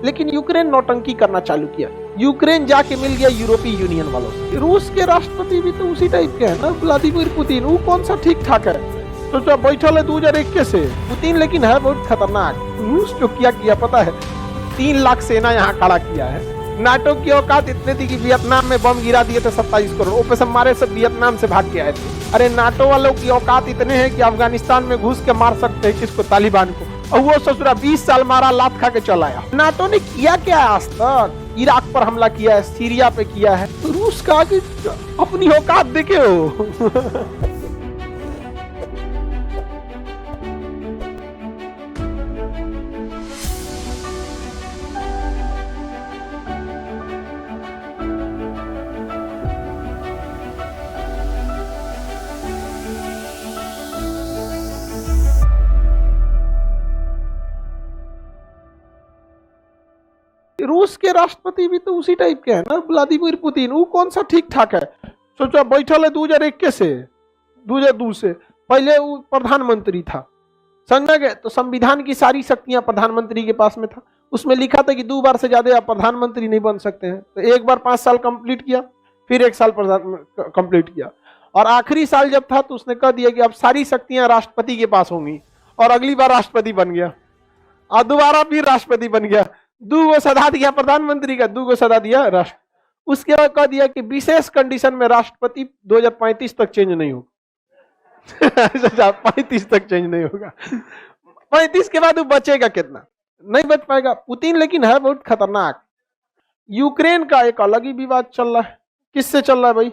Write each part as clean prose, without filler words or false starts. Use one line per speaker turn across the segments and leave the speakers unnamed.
लेकिन यूक्रेन नौटंकी करना चालू किया। यूक्रेन जाके मिल गया यूरोपीय यूनियन वालों से। रूस के राष्ट्रपति भी तो उसी टाइप के हैं ना, व्लादिमीर पुतिन। वो कौन सा ठीक ठाक है, सोचा बैठल है 2021 से पुतिन, लेकिन है बहुत खतरनाक। रूस जो किया पता है, 3 लाख सेना यहाँ खड़ा किया है। नाटो की औकात इतने थी कि वियतनाम में बम गिरा दिए थे 27 करोड़, वो पे सब मारे, सब वियतनाम से भाग के आए थे। अरे नाटो वालों की औकात इतने हैं कि अफगानिस्तान में घुस के मार सकते हैं किसको, तालिबान को, और वो ससुरा 20 साल मारा, लात खा के चला आया। नाटो ने किया क्या आज तक? इराक पर हमला किया है, सीरिया पे किया है। तो रूस का अपनी औकात देखे हो। रूस के राष्ट्रपति भी तो उसी टाइप के हैं ना, व्लादिमीर पुतिन। वो कौन सा ठीक ठाक है, सोचा बैठल है 2021 से, 2002 से। पहले वो प्रधानमंत्री था, समझ गए? तो संविधान की सारी शक्तियां प्रधानमंत्री के पास में था। उसमें लिखा था कि 2 बार से ज्यादा आप प्रधानमंत्री नहीं बन सकते हैं। तो एक बार 5 साल कंप्लीट किया, फिर 1 साल कंप्लीट किया, और आखिरी साल जब था तो उसने कह दिया कि अब सारी शक्तियां राष्ट्रपति के पास होंगी, और अगली बार राष्ट्रपति बन गया, और दोबारा फिर राष्ट्रपति बन गया। 2 सदा दिया प्रधानमंत्री का, 2 सदा दिया राष्ट्र। उसके बाद कह दिया कि विशेष कंडीशन में राष्ट्रपति 2035 तक चेंज नहीं होगा। 35 तक चेंज नहीं होगा। 35 के बाद वो बचेगा कितना? नहीं बच पाएगा पुतिन, लेकिन है बहुत खतरनाक। यूक्रेन का एक अलग ही विवाद चल रहा है। किससे चल रहा है भाई?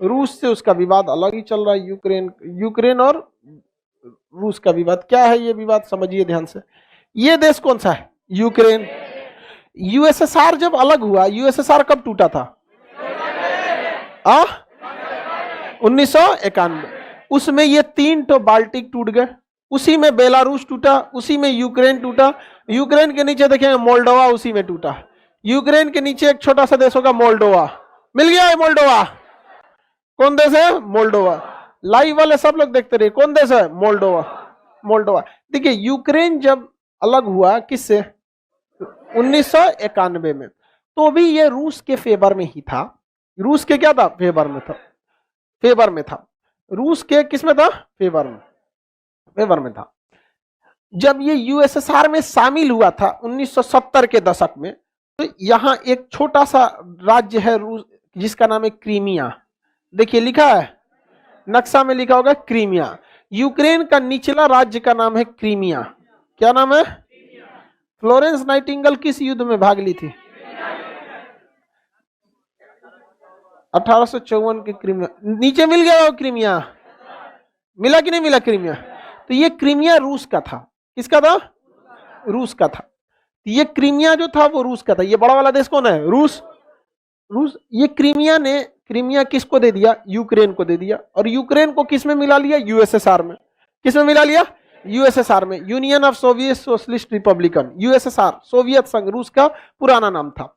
रूस से उसका विवाद अलग ही चल रहा है। यूक्रेन और रूस का विवाद क्या है? ये विवाद समझिए ध्यान से। ये देश कौन सा है? यूक्रेन। यूएसएसआर जब अलग हुआ, यूएसएसआर कब टूटा था? 1991। उसमें ये 3 तो बाल्टिक टूट गए, उसी में बेलारूस टूटा, उसी में यूक्रेन टूटा। यूक्रेन के नीचे देखेंगे मोल्डोवा, उसी में टूटा। यूक्रेन के नीचे एक छोटा सा देश होगा मोल्डोवा, मिल गया है मोल्डोवा। कौन देश है? मोल्डोवा। लाइव वाले सब लोग देखते रहे, कौन देश है? मोल्डोवा। मोल्डोवा। देखिए यूक्रेन जब अलग हुआ किससे? 1991 में, तो भी ये रूस के फेवर में ही था। रूस के क्या था? फेवर में था। फेवर में था। रूस के किस में था? फेवर में। फेवर में था। जब ये यूएसएसआर में शामिल हुआ था 1970 के दशक में, तो यहां एक छोटा सा राज्य है रूस, जिसका नाम है क्रीमिया। देखिए लिखा है नक्शा में, लिखा होगा क्रीमिया। यूक्रेन का निचला राज्य का नाम है क्रीमिया। क्या नाम है? फ्लोरेंस नाइटिंगेल किस युद्ध में भाग ली थी? 1854 के क्रीमिया। नीचे मिल गया वो क्रीमिया, मिला कि नहीं मिला क्रीमिया? तो ये क्रीमिया रूस का था। किसका था? रूस का था। ये क्रीमिया जो था वो रूस का था। ये बड़ा वाला देश कौन है? रूस। रूस। ये क्रीमिया किसको दे दिया? यूक्रेन को दे दिया। और यूक्रेन को किस में मिला लिया? यूएसएसआर में। किस में मिला लिया? यूएसएसआर में। Union of Soviet socialist Republican, USSR, Soviet संघ रूस का पुराना नाम था।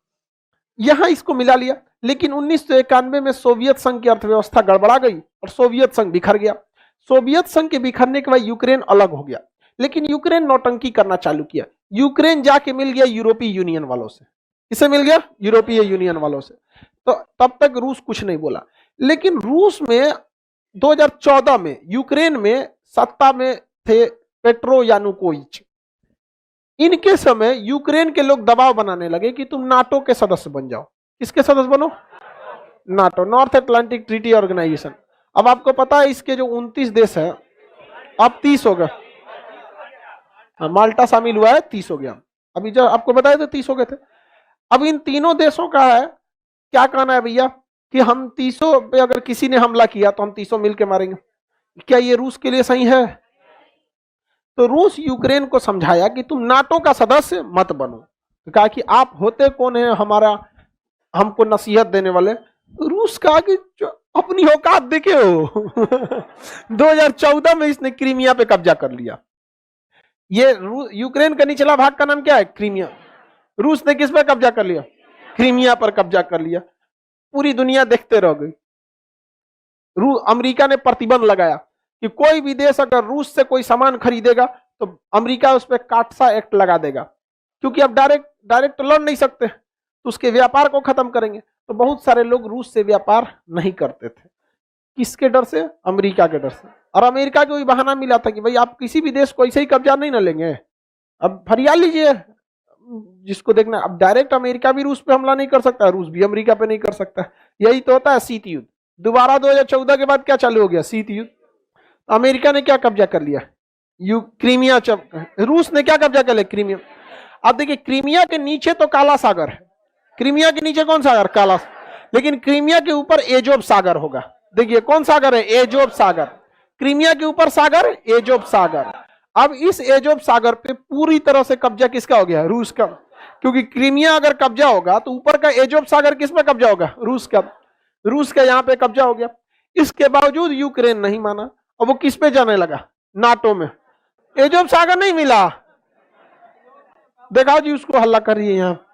यहां इसको मिला लिया। लेकिन 1991 में सोवियत संघ की अर्थव्यवस्था गड़बड़ा गई और सोवियत संघ बिखर गया। सोवियत संघ के बिखरने के बाद यूक्रेन अलग हो गया, लेकिन यूक्रेन नौटंकी करना चालू किया। यूक्रेन जाके मिल गया यूरोपीय यूनियन वालों से। किसे मिल गया? यूरोपीय यूनियन वालों से। तो तब तक रूस कुछ नहीं बोला। लेकिन रूस में 2014 में यूक्रेन में सत्ता में थे पेट्रो यानुकोविच। इनके समय यूक्रेन के लोग दबाव बनाने लगे कि तुम नाटो के सदस्य बन जाओ। किसके सदस्य बनो? NATO, North Atlantic Treaty Organization. अब आपको पता है इसके जो 29 देश हैं, अब 30 हो गए। माल्टा शामिल हुआ है, 30 हो गया। अभी जब आपको बताया तो 30 हो गए थे। अब इन तीनों देशों का है क्या कहना है भैया कि हम 30 पे अगर किसी ने हमला किया तो हम 30 मिलकर मारेंगे। क्या ये रूस के लिए सही है? तो रूस यूक्रेन को समझाया कि तुम नाटो का सदस्य मत बनो। तो कहा कि आप होते कौन है हमारा, हमको नसीहत देने वाले? रूस कहा कि अपनी औकात देखे हो। 2014 में इसने क्रीमिया पे कब्जा कर लिया। ये यूक्रेन का निचला भाग का नाम क्या है? क्रीमिया। रूस ने किस पे कब्जा कर लिया? क्रीमिया पर कब्जा कर लिया। पूरी दुनिया देखते रह गई। अमेरिका ने प्रतिबंध लगाया कि कोई भी देश अगर रूस से कोई सामान खरीदेगा तो अमेरिका उस पर काटसा एक्ट लगा देगा, क्योंकि अब डायरेक्ट डायरेक्ट तो लड़ नहीं सकते, तो उसके व्यापार को खत्म करेंगे। तो बहुत सारे लोग रूस से व्यापार नहीं करते थे। किसके डर से? अमेरिका के डर से। और अमेरिका को भी बहाना मिला था कि भाई आप किसी भी देश को ऐसे ही कब्जा नहीं ना लेंगे, अब फरिया लीजिए जिसको देखना। अब डायरेक्ट अमेरिका भी रूस पे हमला नहीं कर सकता, रूस भी अमेरिका पे नहीं कर सकता। यही तो होता है शीत युद्ध। दोबारा 2014 के बाद क्या चालू हो गया? शीत युद्ध। अमेरिका ने क्या कब्जा कर लिया? क्रीमिया। रूस ने क्या कब्जा कर लिया? क्रीमिया। अब देखिए क्रीमिया के नीचे तो काला सागर है, क्रीमिया के नीचे कौन सागर? काला। लेकिन क्रीमिया के ऊपर एजोब सागर होगा। देखिए कौन सागर है? एजोब सागर। क्रीमिया के ऊपर सागर एजोब सागर। अब इस एजोब सागर पे पूरी तरह से कब्जा किसका हो गया? रूस का। क्योंकि क्रीमिया अगर कब्जा होगा तो ऊपर का एजोब सागर किस पे कब्जा होगा? रूस का। रूस का यहां पे कब्जा हो गया। इसके बावजूद यूक्रेन नहीं माना और वो किस पे जाने लगा? नाटो में। एजोब सागर नहीं मिला, देखा जी उसको हल्ला कर रही है यहाँ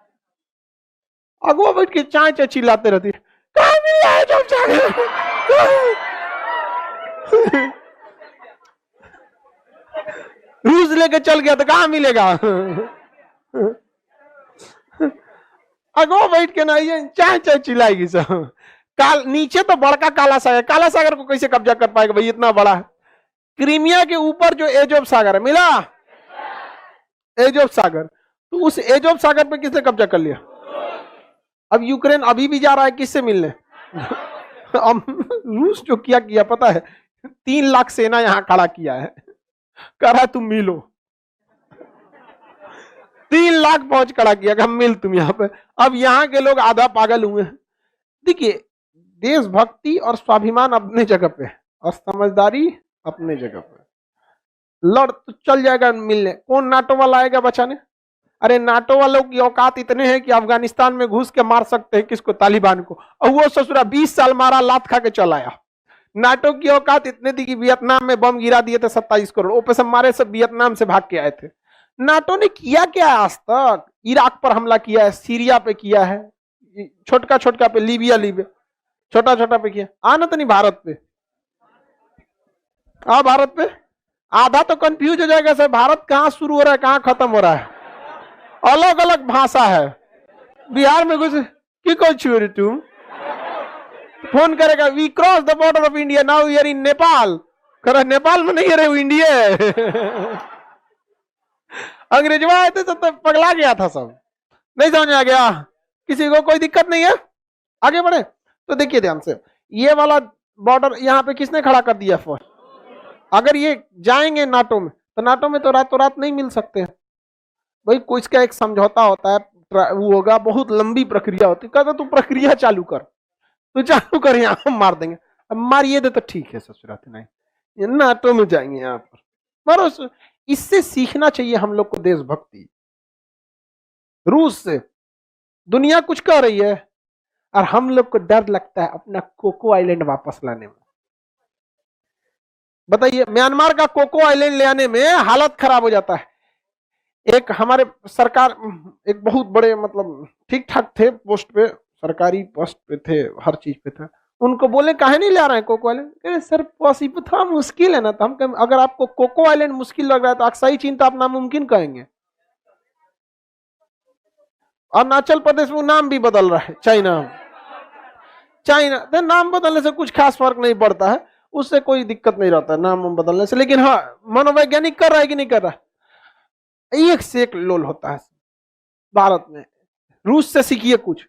अगुआ बैठ के चाय चाय चिल्लाते रहती है, कहाँ मिला एजोब सागर? रूस लेके चल गया तो कहां मिलेगा? अगो बैठ के ना ये चाय चाय चिल्लाएगी सब। नीचे तो बड़का काला सागर, काला सागर को कैसे कब्जा कर पाएगा भाई, इतना बड़ा है। क्रीमिया के ऊपर जो एजोब सागर है, मिला एजोब सागर, तो उस एजोब सागर पे किसने कब्जा कर लिया? अब यूक्रेन अभी भी जा रहा है किससे मिलने? अब रूस जो किया पता है, 3 लाख सेना यहां खड़ा किया है, कह रहा तुम मिलो। 3 लाख फौज खड़ा किया कि हम मिल तुम यहाँ पे। अब यहाँ के लोग आधा पागल हुए। देखिए देशभक्ति और स्वाभिमान अपने जगह पे और समझदारी अपने जगह पे। लड़ तो चल जाएगा मिलने, कौन नाटो वाला आएगा बचाने? अरे नाटो वालों की औकात इतने हैं कि अफगानिस्तान में घुस के मार सकते हैं किसको? तालिबान को। और वो ससुरा 20 साल मारा, लात खा के चल आया। नाटो की औकात इतने थी कि वियतनाम में बम गिरा दिए थे 27 करोड़, वो पैसे मारे सब वियतनाम से भाग के आए थे। नाटो ने किया क्या आज तक? इराक पर हमला किया है, सीरिया पे किया है, छोटका छोटका पे लीबिया छोटा छोटा पे किया। आना तो नहीं भारत पे, भारत पे आधा तो कंफ्यूज हो जाएगा सर, भारत कहां शुरू हो रहा है कहां खत्म हो रहा है, अलग अलग भाषा है। बिहार में कुछ की कोई छू तुम फोन करेगा, we cross the border of India, now we are in Nepal. कर नेपाल में नहीं है, इंडिया है। अंग्रेजवा आए थे तो पगला गया था सब, नहीं समझ आ गया किसी को, कोई दिक्कत नहीं है, आगे बढ़े। तो देखिए ध्यान से, ये वाला बॉर्डर यहाँ पे किसने खड़ा कर दिया फौज? अगर ये जाएंगे नाटो में तो नाटो में तो रातों रात नहीं मिल सकते भाई, कोई इसका एक समझौता होता है, वो होगा, बहुत लंबी प्रक्रिया होती है। कहता तू प्रक्रिया चालू कर, तो चालू कर, यहाँ हम मार देंगे। अब मारिए दे तो ठीक है ससुरात, नहीं नाटो में जाएंगे यहाँ पर मारो। इससे सीखना चाहिए हम लोग को देशभक्ति। रूस से दुनिया कुछ कह रही है और हम लोग को डर लगता है अपना कोको आइलैंड वापस लाने में। बताइए, म्यांमार का कोको आइलैंड ले आने में हालत खराब हो जाता है। एक हमारे सरकार, एक बहुत बड़े मतलब ठीक ठाक थे पोस्ट पे, सरकारी पोस्ट पे थे, हर चीज पे थे, उनको बोले काहे नहीं ला रहे हैं कोको आइलैंड? कह सर पॉसिबल थोड़ा मुश्किल है ना। तो हम अगर आपको कोको आइलैंड मुश्किल लग रहा है तो अक्साई चीन तो आप नामुमकिन कहेंगे। अरुणाचल प्रदेश में नाम भी बदल रहा है, चाइना। तो नाम बदलने से कुछ खास फर्क नहीं पड़ता है, उससे कोई दिक्कत नहीं रहता नाम बदलने से। लेकिन हाँ, मनोवैज्ञानिक कर रहा है कि नहीं कर रहा? एक से एक लोल होता है भारत में। रूस से सीखिए कुछ,